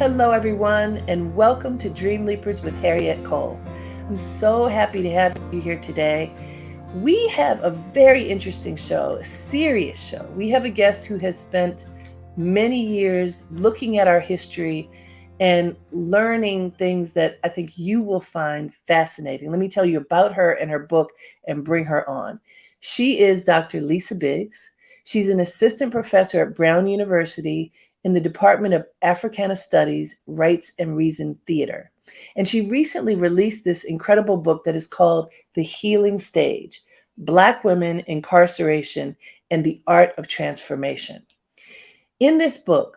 Hello, everyone, and welcome to Dreamleapers with Harriet Cole. I'm so happy to have you here today. We have a very interesting show, a serious show. We have a guest who has spent many years looking at our history and learning things that I think you will find fascinating. Let me tell you about her and her book and bring her on. She is Dr. Lisa Biggs. She's an assistant professor at Brown University in the Department of Africana Studies, Rites and Reason Theatre. And she recently released this incredible book that is called The Healing Stage: Black Women, Incarceration, and the Art of Transformation. In this book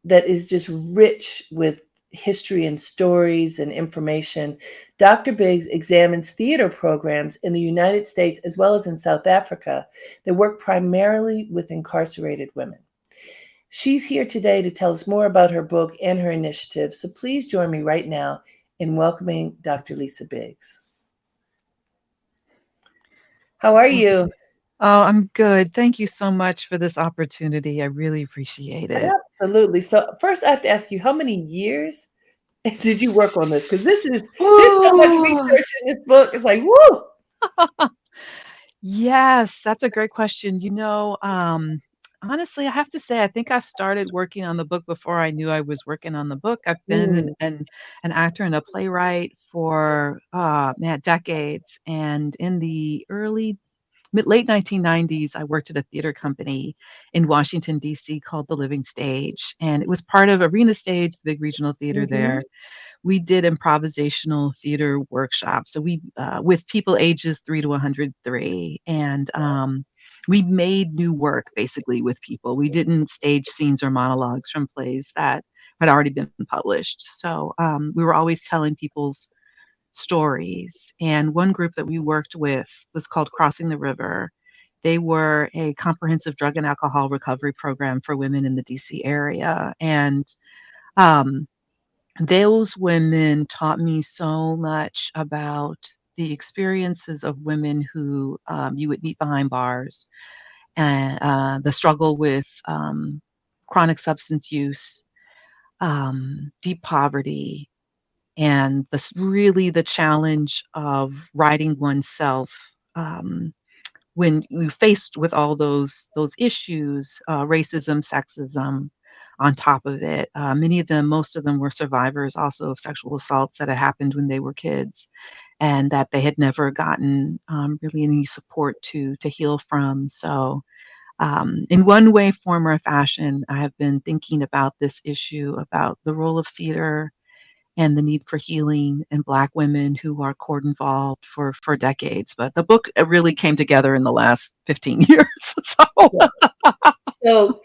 that is just rich with history and stories and information, Dr. Biggs examines theater programs in the United States as well as in South Africa that work primarily with incarcerated women. She's here today to tell us more about her book and her initiative. So please join me right now in welcoming Dr. Lisa Biggs. How are you? Oh, I'm good. Thank you so much for this opportunity. I really appreciate it. Absolutely. So first I have to ask you, how many years did you work on this? Because there's so much Ooh. research in this book. It's like, woo! Yes, that's a great question. Honestly, I have to say, I think I started working on the book before I knew I was working on the book. I've been Mm, an actor and a playwright for man, decades. And in the late 1990s, I worked at a theater company in Washington, D.C. called The Living Stage. And it was part of Arena Stage, the big regional theater mm-hmm. there. We did improvisational theater workshops. So with people ages 3 to 103. And we made new work basically with people. We didn't stage scenes or monologues from plays that had already been published. So we were always telling people's stories. And one group that we worked with was called Crossing the River. They were a comprehensive drug and alcohol recovery program for women in the DC area. And um, those women taught me so much about the experiences of women who you would meet behind bars, and the struggle with chronic substance use, deep poverty, and really the challenge of writing oneself when you faced with all those issues, racism, sexism, on top of it. Many of them, most of them, were survivors also of sexual assaults that had happened when they were kids, and that they had never gotten really any support to heal from. So in one way, form, or fashion, I have been thinking about this issue about the role of theater and the need for healing in Black women who are court involved for decades. But the book really came together in the last 15 years. So Yeah. So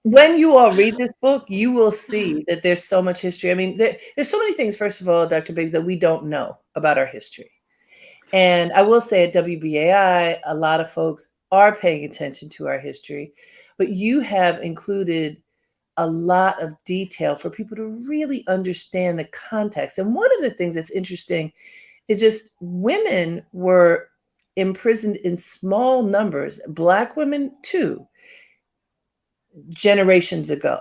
when you all read this book, you will see that there's so much history. I mean, there's so many things, first of all, Dr. Biggs, that we don't know about our history. And I will say at WBAI, a lot of folks are paying attention to our history, but you have included a lot of detail for people to really understand the context. And one of the things that's interesting is just women were imprisoned in small numbers, Black women too, generations ago.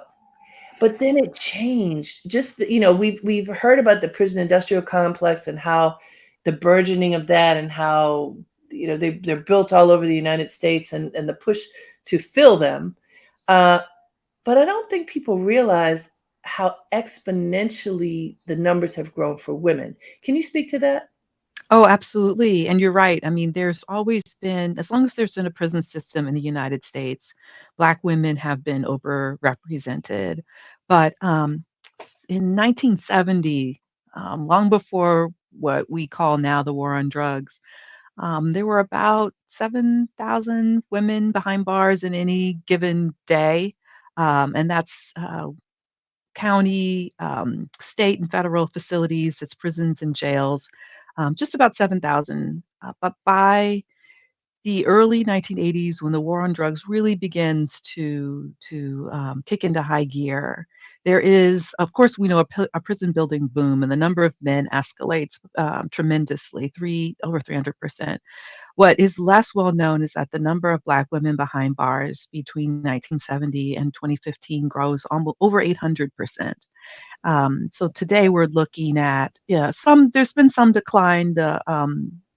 But then it changed. Just we've heard about the prison industrial complex and how the burgeoning of that, and how they're built all over the United States, and the push to fill them. Uh, but I don't think people realize how exponentially the numbers have grown for women. Can you speak to that? oh, absolutely. And you're right. I mean, there's always been, as long as there's been a prison system in the United States, Black women have been overrepresented. But in 1970, long before what we call now the war on drugs, there were about 7,000 women behind bars in any given day. And that's county, state, and federal facilities, it's prisons and jails, just about 7,000. But by the early 1980s, when the war on drugs really begins to kick into high gear, there is, of course, we know a prison building boom, and the number of men escalates tremendously, over 300%. What is less well known is that the number of Black women behind bars between 1970 and 2015 grows almost over 800%. So today we're looking at, yeah, there's been some decline. The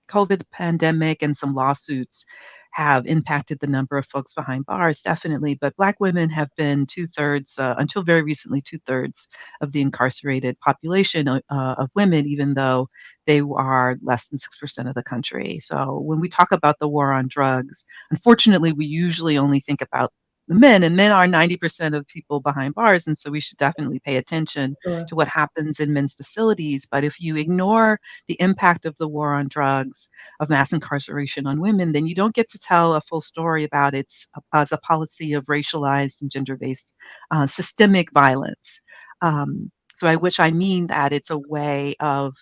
COVID pandemic and some lawsuits have impacted the number of folks behind bars, definitely. But Black women have been two-thirds, until very recently, two-thirds of the incarcerated population of women, even though they are less than 6% of the country. So when we talk about the war on drugs, unfortunately, we usually only think about the men, and men are 90% of people behind bars, and so we should definitely pay attention Sure. to what happens in men's facilities. But if you ignore the impact of the war on drugs, of mass incarceration on women, then you don't get to tell a full story about its as a policy of racialized and gender-based systemic violence. So by which I mean that it's a way of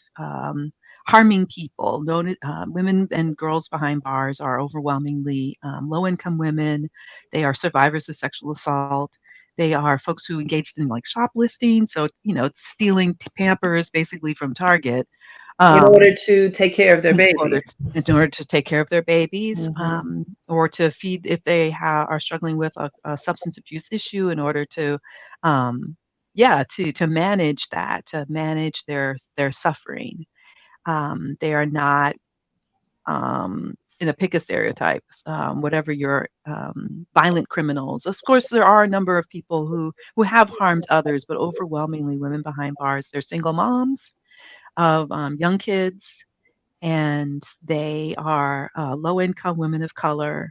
harming people. Women and girls behind bars are overwhelmingly low-income women. They are survivors of sexual assault. They are folks who engaged in like shoplifting, so it's stealing Pampers basically from Target. In Um, order to take care of their babies. in order to take care of their babies, Hmm. or to feed if they are struggling with a substance abuse issue, in order to, yeah, to manage that, to manage their suffering. They are not, pick a stereotype, whatever your violent criminals. Of course, there are a number of people who have harmed others, but overwhelmingly women behind bars. They're single moms of young kids, and they are low-income women of color,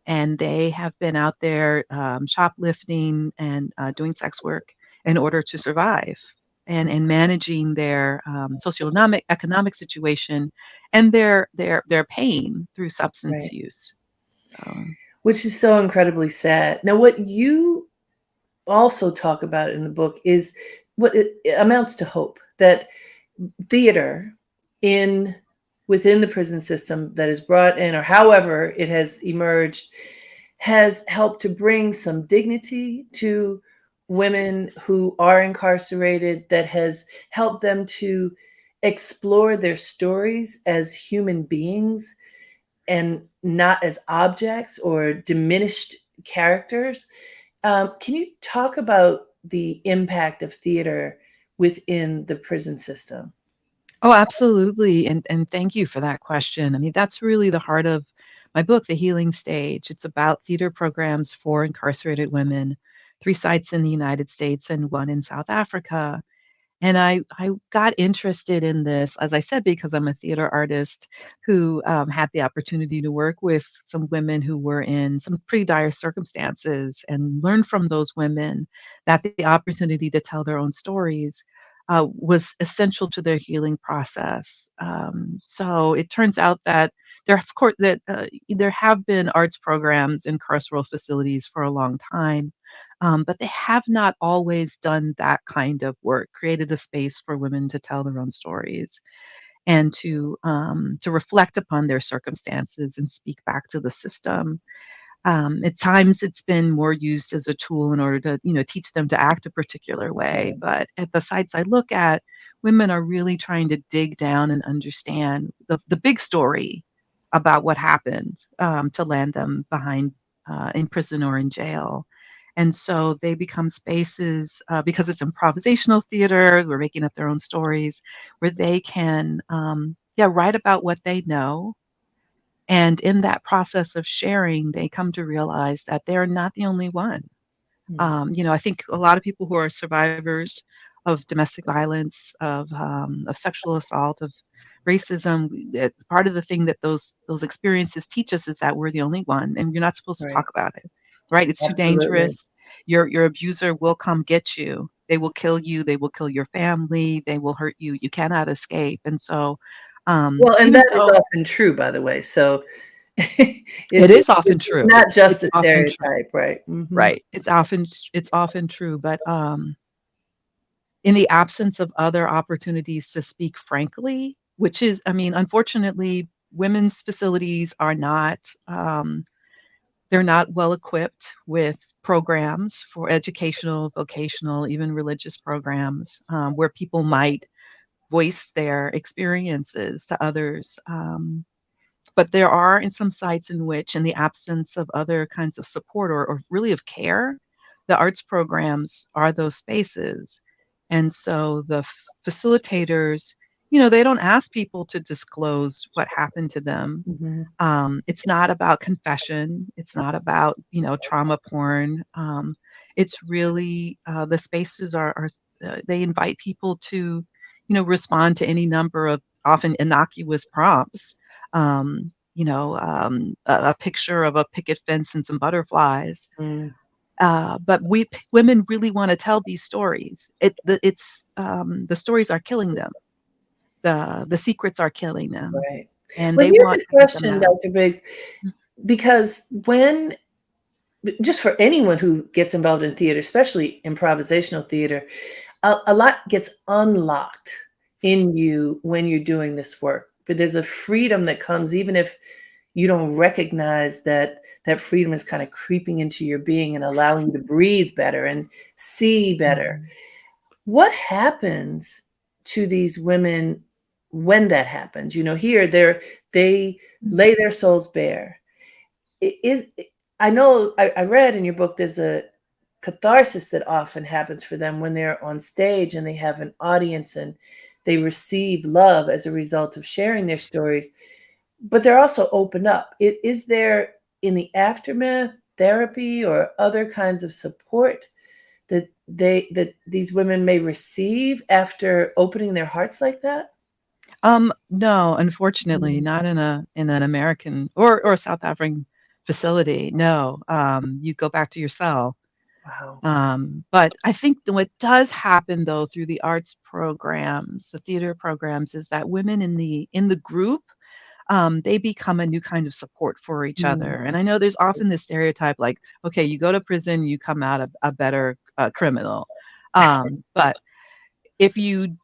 and they have been out there shoplifting and doing sex work in order to survive, and managing their socioeconomic economic situation and their pain through substance Right. use. So, Which is so incredibly sad. Now, what you also talk about in the book is what it amounts to hope, that theater in within the prison system that is brought in, or however it has emerged, has helped to bring some dignity to women who are incarcerated, that has helped them to explore their stories as human beings and not as objects or diminished characters. Can you talk about the impact of theater within the prison system? oh, absolutely, and thank you for that question. I mean, that's really the heart of my book, The Healing Stage. It's about theater programs for incarcerated women, 3 sites in the United States and 1 in South Africa. And I got interested in this, as I said, because I'm a theater artist who had the opportunity to work with some women who were in some pretty dire circumstances, and learn from those women that the opportunity to tell their own stories was essential to their healing process. So it turns out that of course, that there have been arts programs in carceral facilities for a long time, but they have not always done that kind of work, created a space for women to tell their own stories, and to reflect upon their circumstances and speak back to the system. At times, it's been more used as a tool in order to, teach them to act a particular way. Right. But at the sites I look at, women are really trying to dig down and understand the big story about what happened, to land them behind in prison or in jail. And so they become spaces, because it's improvisational theater, we're making up their own stories, where they can, yeah, write about what they know, and in that process of sharing, they come to realize that they're not the only one. Mm. I think a lot of people who are survivors of domestic violence, of sexual assault, of racism, part of the thing that those experiences teach us is that we're the only one, and you're not supposed to Right. talk about it, right? It's too Absolutely. dangerous. Your abuser will come get you. They will kill you. They will kill your family. They will hurt you. You cannot escape. And so, Well, and even that is though often true, by the way. So it is often it's true. not just It's a often true. stereotype, right? Hmm. Right. It's often true, but, in the absence of other opportunities to speak frankly, which is, I mean, unfortunately, women's facilities are not, they're not well equipped with programs for educational, vocational, even religious programs, where people might voice their experiences to others. But there are in some sites in which, in the absence of other kinds of support, or really of care, the arts programs are those spaces. And so the facilitators, they don't ask people to disclose what happened to them. Mhm. It's not about confession. It's not about, trauma porn. It's really the spaces they invite people to, respond to any number of often innocuous prompts. A picture of a picket fence and some butterflies. Mm. But women really want to tell these stories. The stories are killing them. The secrets are killing them, Right. and Well, they here's want a to get them question, out. Dr. Biggs, because when just for anyone who gets involved in theater, especially improvisational theater, a lot gets unlocked in you when you're doing this work. But there's a freedom that comes even if you don't recognize that that freedom is kind of creeping into your being and allowing you to breathe better and see better. Mhm. What happens to these women when that happens? Here they lay their souls bare. Is I know I read in your book there's a catharsis that often happens for them when they're on stage and they have an audience and they receive love as a result of sharing their stories, but they're also open up. Is there in the aftermath therapy or other kinds of support that these women may receive after opening their hearts like that? No, unfortunately, Mm. not in an American or South African facility. No, you go back to your cell. Wow. But I think what does happen though through the arts programs, the theater programs, is that women in the group, they become a new kind of support for each Mm. other. And I know there's often this stereotype, like, okay, you go to prison, you come out a better criminal. But if you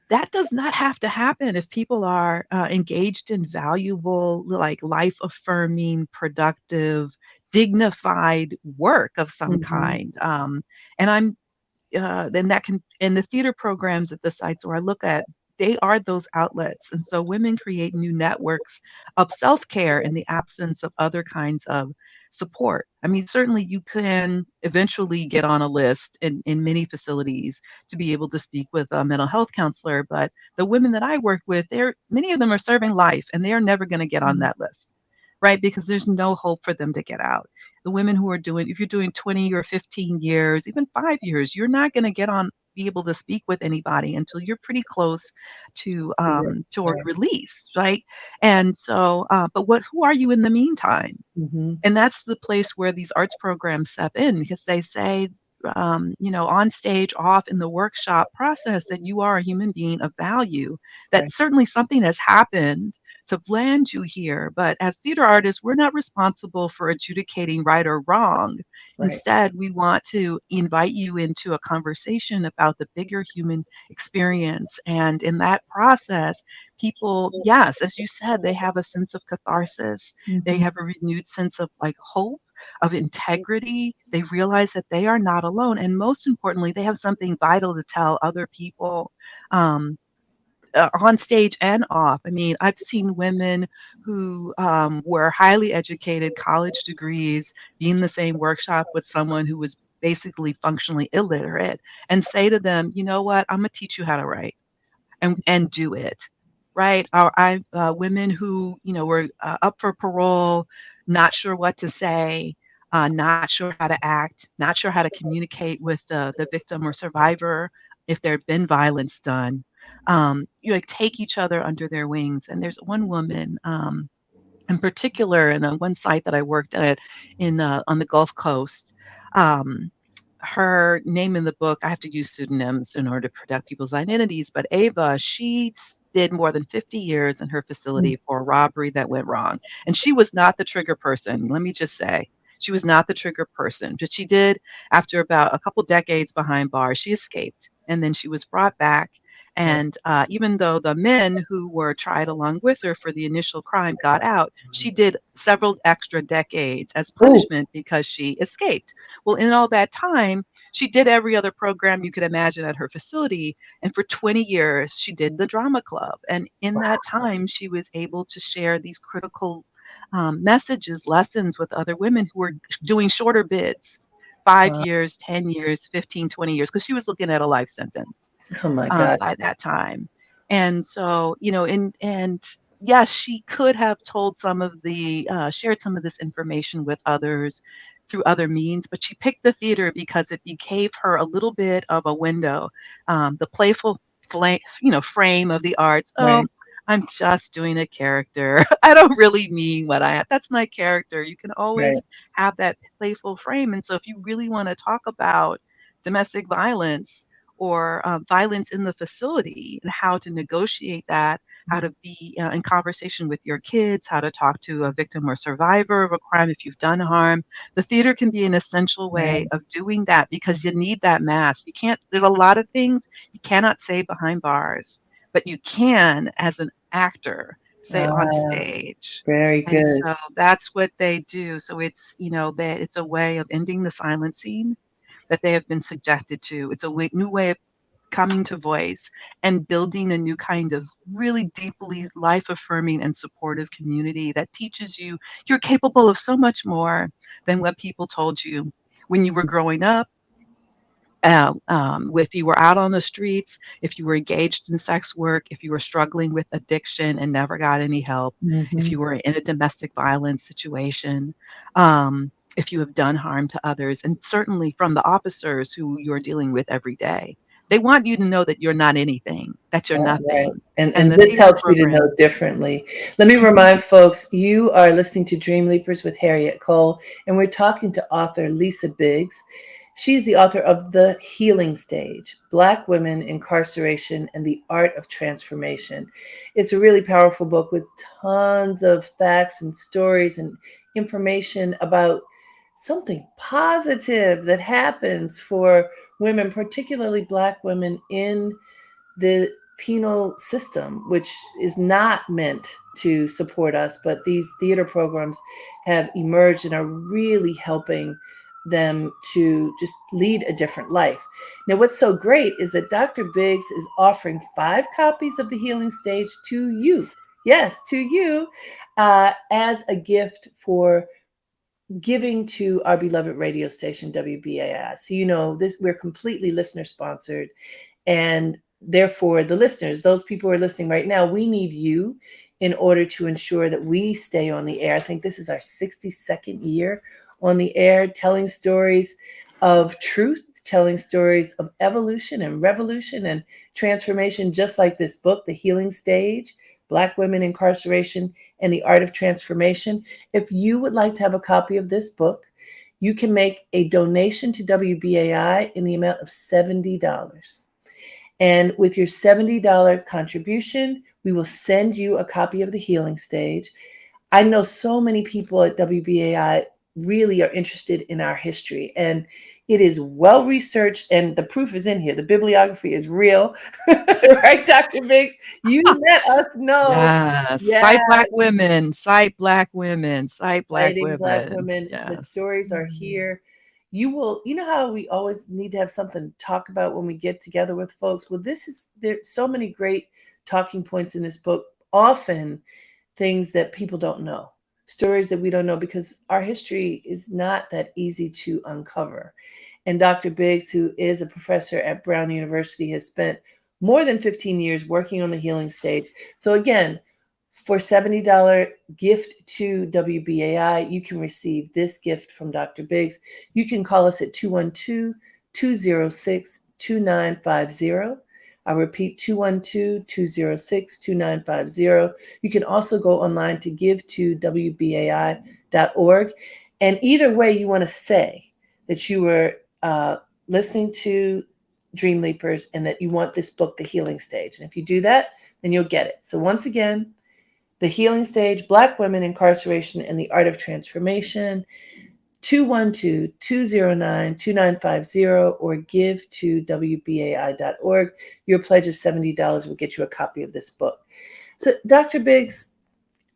that does not have to happen if people are engaged in valuable, like life affirming, productive, dignified work of some Mhm. kind. And I'm then that can and the theater programs at the sites where I look at, they are those outlets. And so women create new networks of self-care in the absence of other kinds of support. I mean, certainly you can eventually get on a list in many facilities to be able to speak with a mental health counselor. But the women that I work with, many of them are serving life and they are never going to get on Mhm. that list, right? Because there's no hope for them to get out. The women who are doing, if you're doing 20 or 15 years, even 5 years, you're not going to be able to speak with anybody until you're pretty close to Yeah. toward Right. release, right? And so, but who are you in the meantime? Mhm. And that's the place where these arts programs step in because they say, on stage, off in the workshop process, that you are a human being of value, that Right. certainly something has happened to land you here. But as theater artists, we're not responsible for adjudicating right or wrong. Right. Instead, we want to invite you into a conversation about the bigger human experience. And in that process, people, yes, as you said, they have a sense of catharsis. They Mhm. have a renewed sense of like hope, of integrity. They realize that they are not alone. And most importantly, they have something vital to tell other people. Um, on stage and off. I mean, I've seen women who were highly educated, college degrees, be in the same workshop with someone who was basically functionally illiterate and say to them, you know what, I'm going to teach you how to write and do it. Right? Or women who, were up for parole, not sure what to say, not sure how to act, not sure how to communicate with the victim or survivor if there had been violence done. You like take each other under their wings. And there's one woman in particular, in one site that I worked at on the Gulf Coast. Um, Her name in the book, I have to use pseudonyms in order to protect people's identities, but Ava, did more than 50 years in her Mm. facility for a robbery that went wrong. And she was not the trigger person. Let me just say, she was not the trigger person, but she did, after about a couple decades behind bars, she escaped. And then she was brought back. Right. And even though the men who were tried along with her for the initial crime got out, she did several extra decades as Ooh. punishment because she escaped. Well, in all that time, she did every other program you could imagine at her facility. And for 20 years, she did the drama club. And in that time, she was able to share these critical messages, lessons with other women who were doing shorter bids. 5 years, 10 years, 15, 20 years, because she was looking at a life sentence Oh my God. by that time. And so, and yes, she could have told some of the, shared some of this information with others through other means, but she picked the theater because it gave her a little bit of a window, the playful frame of the arts. Oh, Right. I'm just doing a character. I don't really mean what that's my character. You can Right. always have that playful frame. And so if you really want to talk about domestic violence or violence in the facility and how to negotiate that, how to be in conversation with your kids, how to talk to a victim or survivor of a crime if you've done harm. The theater can be an essential way Right. of doing that because you need that mask. You can't, there's a lot of things you cannot say behind bars, but you can as an actor say on Ah, stage. very And good. so that's what they do. So it's, that it's a way of ending the silencing that they have been subjected to. It's a new way of coming to voice and building a new kind of really deeply life affirming and supportive community that teaches you you're capable of so much more than what people told you when you were growing up. If you were out on the streets, if you were engaged in sex work, if you were struggling with addiction and never got any help, if Hmm. you were in a domestic violence situation, if you have done harm to others, and certainly from the officers who you're dealing with every day. They want you to know that you're not anything, that you're Right. nothing. And And the this theater helps you to know program. differently. Let me Mhm. remind folks, you are listening to Dreamleapers with Harriet Cole, and we're talking to author Lisa Biggs. She's the author of The Healing Stage, Black Women, Incarceration, and the Art of Transformation. It's a really powerful book with tons of facts and stories and information about something positive that happens for women, particularly Black women in the penal system, which is not meant to support us, but these theater programs have emerged and are really helping them to just lead a different life. Now, what's so great is that Dr. Biggs is offering 5 copies of The Healing Stage to you. Yes, to you, as a gift for giving to our beloved radio station, WBAI. So, this, we're completely listener sponsored. And therefore, the listeners, those people who are listening right now, we need you in order to ensure that we stay on the air. I think this is our 62nd year on the air, telling stories of truth, telling stories of evolution and revolution and transformation, just like this book, The Healing Stage, Black Women, Incarceration, and the Art of Transformation. If you would like to have a copy of this book, you can make a donation to WBAI in the amount of $70. And with your $70 contribution, we will send you a copy of The Healing Stage. I know so many people at WBAI really are interested in our history, and it is well researched, and the proof is in here. The bibliography is real, right, Dr. Biggs? You let us know. Yes. Yeah, Cite Black women, cite Black women, cite Black citing Black women. women. The Yes. stories are here. You know how we always need to have something to talk about when we get together with folks? Well, there's so many great talking points in this book, often things that people don't know, stories that we don't know, because our history is not that easy to uncover. And Dr. Biggs, who is a professor at Brown University, has spent more than 15 years working on The Healing Stage. So again, for $70 gift to WBAI, you can receive this gift from Dr. Biggs. You can call us at 212-206-2950. I'll repeat, 212-206-2950. You can also go online to give to WBAI.org. And either way, you want to say that you were listening to Dreamleapers and that you want this book, The Healing Stage. And if you do that, then you'll get it. So once again, The Healing Stage, Black Women, Incarceration, and the Art of Transformation, 212-209-2950, or give to WBAI.org. Your pledge of $70 will get you a copy of this book. So, Dr. Biggs,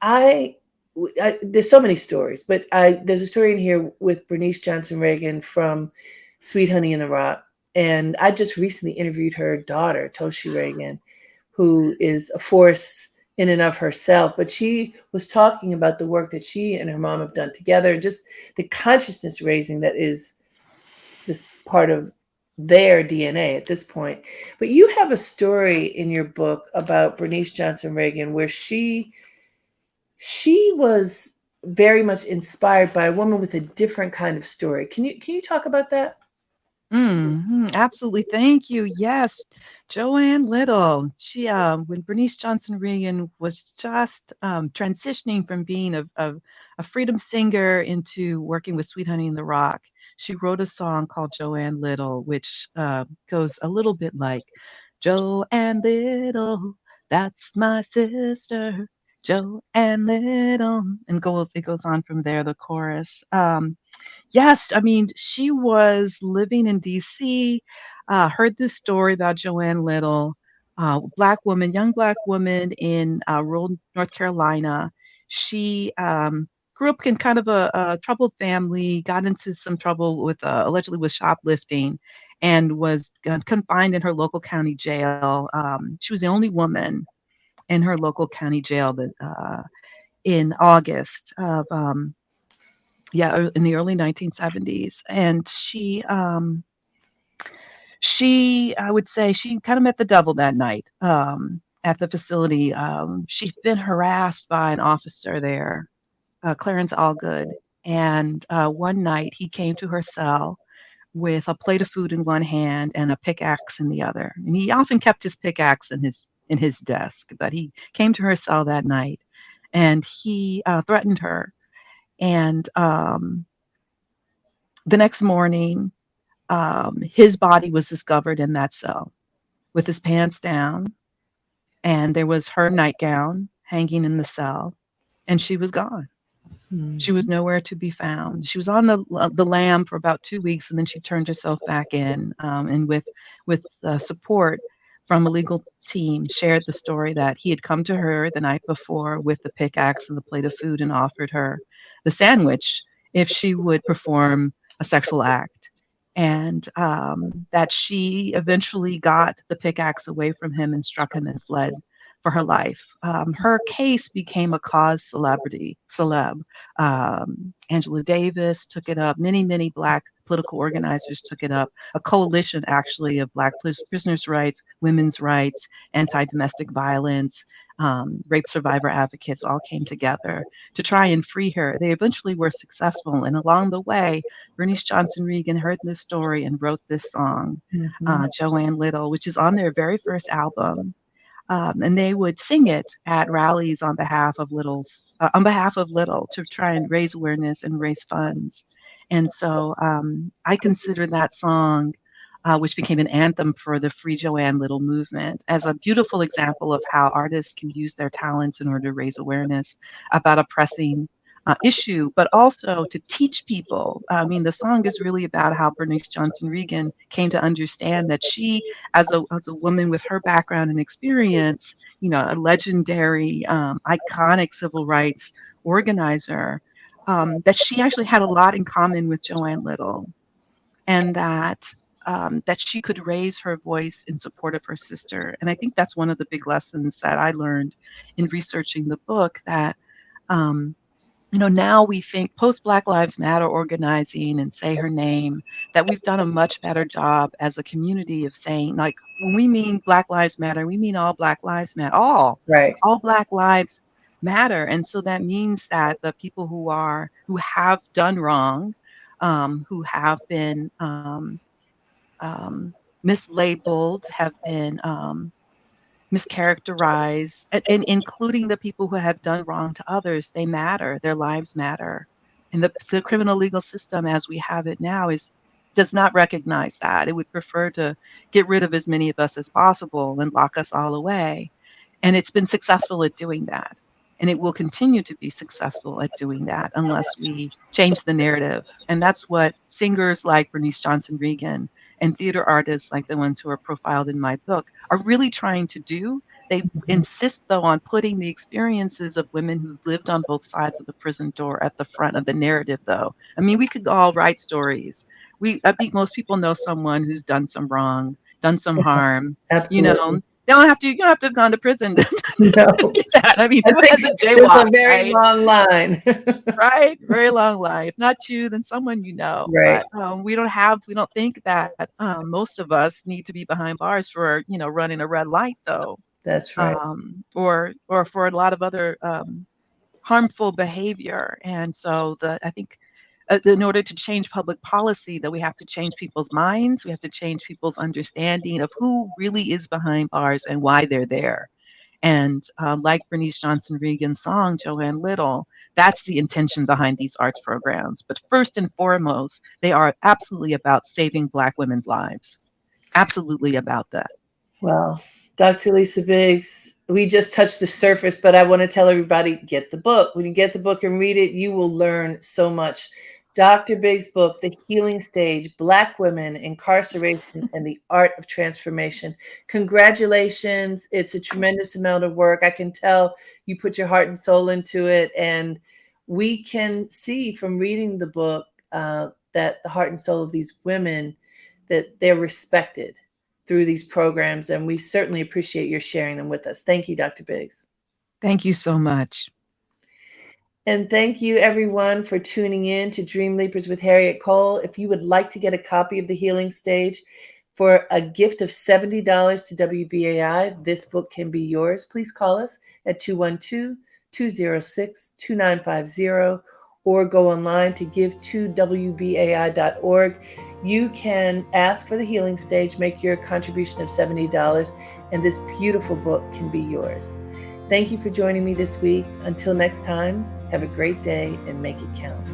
there's so many stories, but there's a story in here with Bernice Johnson Reagan from Sweet Honey in the Rock. And I just recently interviewed her daughter, Toshi Reagan, who is a force in and of herself. But she was talking about the work that she and her mom have done together, just the consciousness raising that is part of their DNA at this point. But you have a story in your book about Bernice Johnson Reagan where she was very much inspired by a woman with a different kind of story. Can you talk about that? Absolutely. Thank you. Yes. Joanne Little. When Bernice Johnson Reagan was just transitioning from being a freedom singer into working with Sweet Honey in the Rock, she wrote a song called Joanne Little, which goes a little bit like Joanne Little, that's my sister. Joanne Little, and it goes on from there, the chorus. Yes, I mean, she was living in DC, heard this story about Joanne Little, Black woman, young Black woman in rural North Carolina. She grew up in kind of a troubled family, got into some trouble with allegedly with shoplifting, and was confined in her local county jail. She was the only woman in her local county jail that in August of in the early 1970s. And she I would say she kind of met the devil that night at the facility. She'd been harassed by an officer there, Clarence Allgood. And one night he came to her cell with a plate of food in one hand and a pickaxe in the other. And he often kept his pickaxe in his desk, but he came to her cell that night and he threatened her. And the next morning, his body was discovered in that cell with his pants down, and there was her nightgown hanging in the cell, and she was gone. She was nowhere to be found. She was on the lam for about 2 weeks, and then she turned herself back in, and with support from a legal team, shared the story that he had come to her the night before with the pickaxe and the plate of food and offered her the sandwich if she would perform a sexual act. And that she eventually got the pickaxe away from him and struck him and fled for her life. Her case became a cause celeb. Angela Davis took it up. Many Black political organizers took it up. A coalition, actually, of Black prisoners' rights, women's rights, anti-domestic violence, rape survivor advocates all came together to try and free her. They eventually were successful. And along the way, Bernice Johnson Reagan heard this story and wrote this song, Joanne Little, which is on their very first album. And they would sing it at rallies on behalf of Little to try and raise awareness and raise funds. And so I consider that song, which became an anthem for the Free Joanne Little movement, as a beautiful example of how artists can use their talents in order to raise awareness about a pressing issue, but also to teach people. I mean, the song is really about how Bernice Johnson Reagan came to understand that she, as a woman with her background and experience, a legendary, iconic civil rights organizer, that she actually had a lot in common with Joanne Little, and that she could raise her voice in support of her sister. And I think that's one of the big lessons that I learned in researching the book, that now we think post Black Lives Matter organizing and say her name, that we've done a much better job as a community of saying, like, when we mean Black Lives Matter, we mean all Black lives matter, all Black lives matter. And so that means that the people who have done wrong, who have been mislabeled, have been mischaracterized, and including the people who have done wrong to others, they matter. Their lives matter. And the criminal legal system as we have it now does not recognize that. It would prefer to get rid of as many of us as possible and lock us all away. And it's been successful at doing that. And it will continue to be successful at doing that unless we change the narrative. And that's what singers like Bernice Johnson Reagan and theater artists like the ones who are profiled in my book are really trying to do. They insist, though, on putting the experiences of women who've lived on both sides of the prison door at the front of the narrative, though. I mean, we could all write stories. I think most people know someone who's done some wrong, done some harm. Absolutely. You don't have to have gone to prison to No, get that. I mean, I who think hasn't there's a jaywalked, very right? long line. Right? Very long life. Not you, then someone you know. Right. But we don't think that most of us need to be behind bars for, running a red light, though, That's right. or for a lot of other harmful behavior. And so I think in order to change public policy, that we have to change people's minds. We have to change people's understanding of who really is behind bars and why they're there. And like Bernice Johnson Reagan's song, Joanne Little, that's the intention behind these arts programs. But first and foremost, they are absolutely about saving Black women's lives. Absolutely about that. Well, Dr. Lisa Biggs, we just touched the surface, but I want to tell everybody, get the book. When you get the book and read it, you will learn so much. Dr. Biggs' book, The Healing Stage, Black Women, Incarceration, and the Art of Transformation. Congratulations. It's a tremendous amount of work. I can tell you put your heart and soul into it. And we can see from reading the book that the heart and soul of these women, that they're respected through these programs. And we certainly appreciate your sharing them with us. Thank you, Dr. Biggs. Thank you so much. And thank you, everyone, for tuning in to Dreamleapers with Harriet Cole. If you would like to get a copy of The Healing Stage for a gift of $70 to WBAI, this book can be yours. Please call us at 212-206-2950 or go online to give2wbai.org. You can ask for The Healing Stage, make your contribution of $70, and this beautiful book can be yours. Thank you for joining me this week. Until next time, have a great day and make it count.